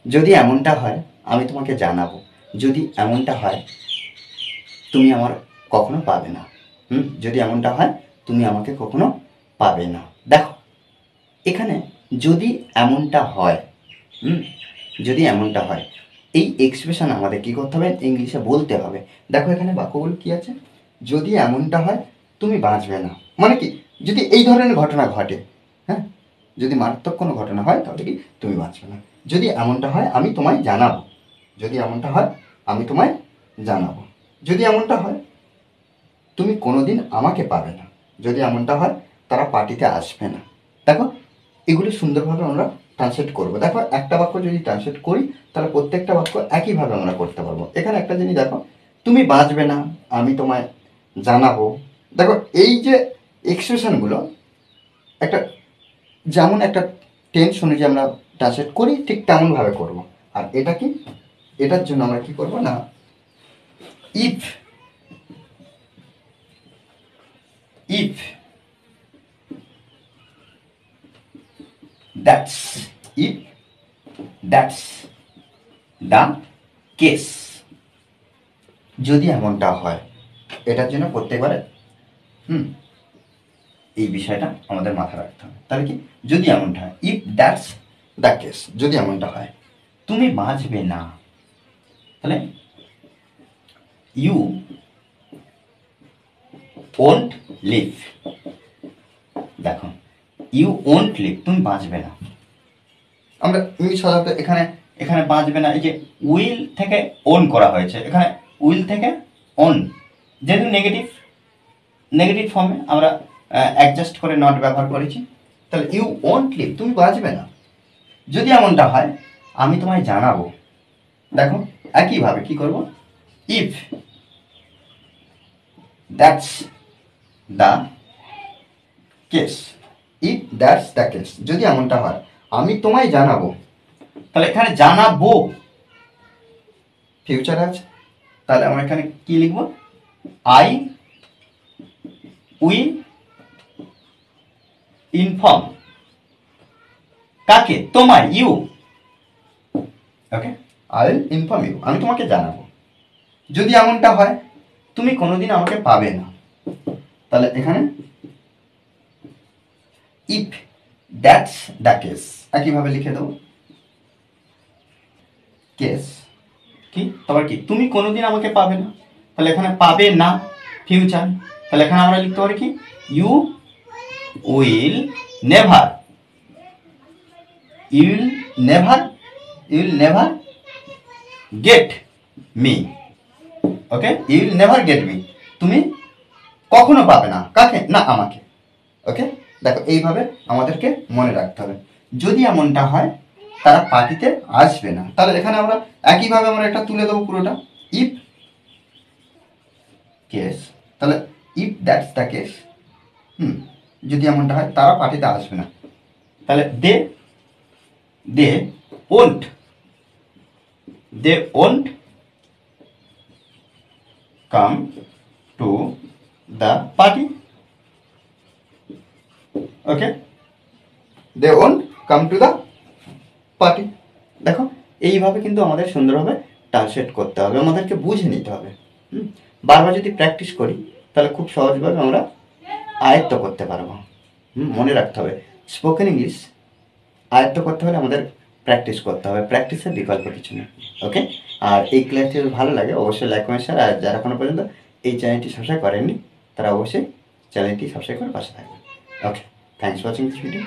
যদি এমনটা হয় আমি তোমাকে জানাবো, যদি এমনটা হয় তুমি আমার কখনো পাবে না। যদি এমনটা হয় তুমি আমাকে কখনো পাবে না। দেখো এখানে যদি এমনটা হয়, যদি এমনটা হয় এই এক্সপ্রেশন আমাদের কী করতে হবে, ইংলিশে বলতে হবে। দেখো এখানে বাক্যগুলো কী আছে, যদি এমনটা হয় তুমি বাঁচবে না, মানে কি যদি এই ধরনের ঘটনা ঘটে, হ্যাঁ, যদি মারাত্মক কোনো ঘটনা হয় তাহলে কি তুমি বাঁচবে না। যদি এমনটা হয় আমি তোমায় জানাবো, যদি এমনটা হয় আমি তোমায় জানাবো। যদি এমনটা হয় তুমি কোনোদিন আমাকে পাবে না, যদি এমনটা হয় তারা পার্টিতে আসবে না। দেখো এগুলি সুন্দরভাবে আমরা ট্রান্সলেট করবো। দেখো একটা বাক্য যদি ট্রান্সলেট করি তাহলে প্রত্যেকটা বাক্য একইভাবে আমরা করতে পারবো। এখানে একটা জিনিস দেখো, তুমি বাঁচবে না আমি তোমায় জানাবো। দেখো এই যে এক্সপ্রেশনগুলো একটা যেমন একটা টেন্স অনুযায়ী আমরা ট্রান্সলেট করি ঠিক তেমনভাবে করব। আর এটা কি, এটার জন্য আমরা কি করব না, if if that's, if that's the case, যদি এমনটা হয়, এটার জন্য প্রত্যেকবারে এই বিষয়টা আমাদের মাথায় রাখতে হবে। তাহলে কি যদি এমনটা হয়, ইফ দ্যাটস দ্য কেস, যদি এমনটা হয় তুমি বাঁচবে না, তাহলে ইউ ওন্ট লিভ। দেখো ইউ ওন্ট লিভ, তুমি বাঁচবে না। আমরা ইংলিশ সাধারণত এখানে এখানে বাঁচবে না, এই যে উইল থেকে ওন করা হয়েছে, এখানে উইল থেকে ওন, যেহেতু নেগেটিভ নেগেটিভ ফর্মে আমরা অ্যাডজাস্ট করে নট ব্যবহার করেছি, তাহলে ইউ ওন্ট লিভ, তুমি বাঁচবে না। যদি এমনটা হয় আমি তোমায় জানাবো। দেখো একইভাবে কি করব, if that's the case, if that's the case, যদি এমনটা হয় আমি তোমায় জানাবো। তাহলে এখানে জানাবো ফিউচার আছে, তাহলে আমরা এখানে কি লিখব, আই উইল ইনফর্ম, কাকে, তোমায়, you, okay, I will inform you, আমি তোমাকে জানাবো। যদি এমনটা হয় তুমি কোনোদিন আমাকে পাবে না, তাহলে এখানে ইফ দ্যাটস দ্য কেস, একইভাবে লিখে দেবো কেস কি, তারপর কি তুমি কোনোদিন আমাকে পাবে না, তাহলে এখানে পাবে না ফিউচার, তাহলে এখানে আমরা লিখতে পারি কি, you will never, you will never, you will never get me, okay, you will never get me, তুমি কখনো পাবে না, কাকে, না আমাকে, ওকে। দেখো এইভাবে আমাদেরকে মনে রাখতে হবে। যদি এমনটা হয় তারা পার্টিতে আসবে না, তাহলে এখানে আমরা একইভাবে আমরা এটা তুলে দেবো পুরোটা, ইফ কেস, তাহলে ইফ দ্যাটস দ্য কেস, যদি এমনটা হয় তারা পার্টিতে আসবে না, তাহলে they won't, they won't come to the party, okay, they won't come to the party. দেখো এইভাবে কিন্তু আমাদের সুন্দরভাবে ট্রান্সলেট করতে হবে, আমাদেরকে বুঝে নিতে হবে। বারবার যদি প্র্যাকটিস করি তাহলে খুব সহজভাবে আমরা আয়ত্ত করতে পারবো। মনে রাখতে হবে স্পোকেন ইংলিশ আয়ত্ত করতে হলে আমাদের প্র্যাকটিস করতে হবে, প্র্যাকটিসের বিকল্প কিছু নেই, ওকে। আর এই ক্লাসটি যদি ভালো লাগে অবশ্যই লাইক কমেন্ট শেয়ার, আর যারা এখনো পর্যন্ত এই চ্যানেলটি সাবস্ক্রাইব করেননি তারা অবশ্যই চ্যানেলটি সাবস্ক্রাইব করে পাশে থাকবেন, okay. Thanks for watching this video.